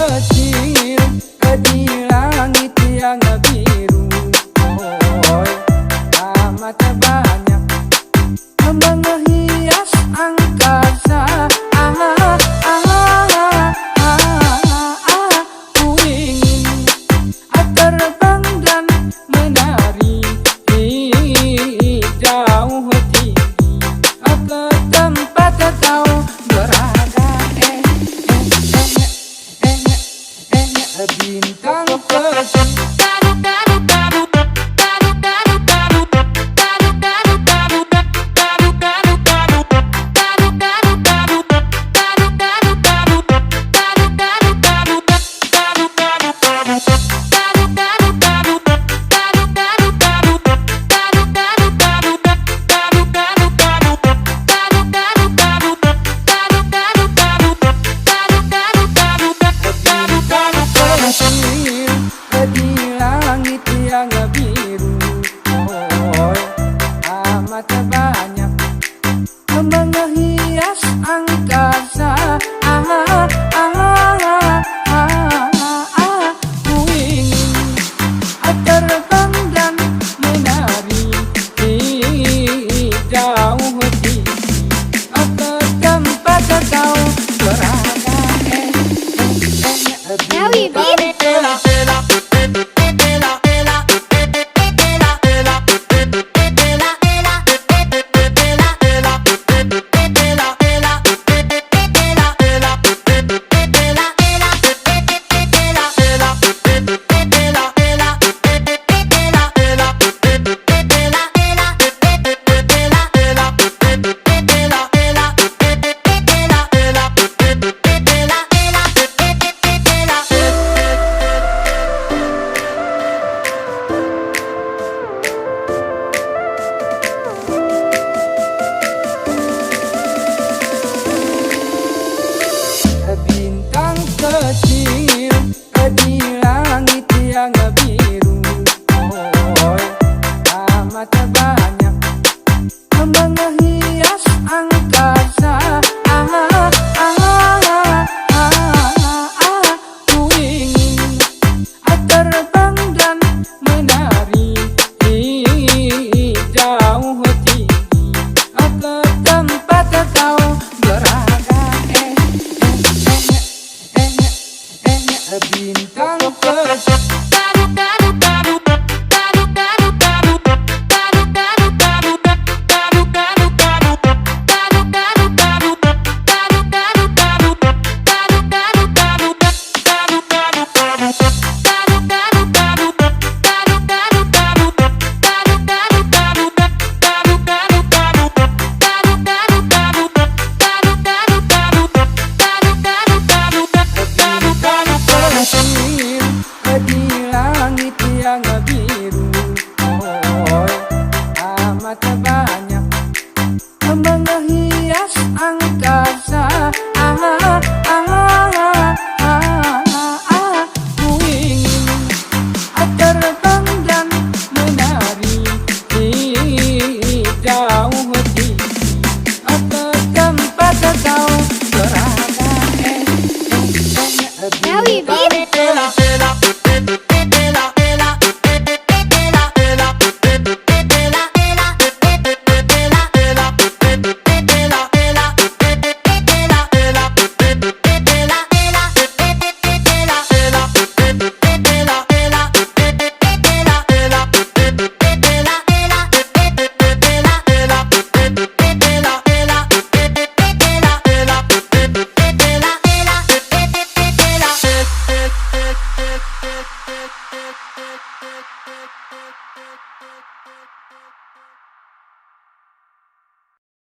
kecil di langit yang biru, oh, amat banyak menghias angkasa. Ku ingin terbang dan menari jauh tinggi ke tempat kau berada. Bintang kecil. Di langit yang biru, oh, amat banyak menghias angkasa. Ku ingin terbang dan menari jauh tinggi ke tempat kau berada. Bintang kecil di langit yang biru, oh, amat banyak menghias angkasa. Ku ingin terbang dan menari jauh tinggi ke tempat kau berada. Bintang kecil. Di langit yang biru, oh, amat banyak menghias angkasa. Ku ingin terbang dan menari jauh tinggi ke tempat kau berada. Bintang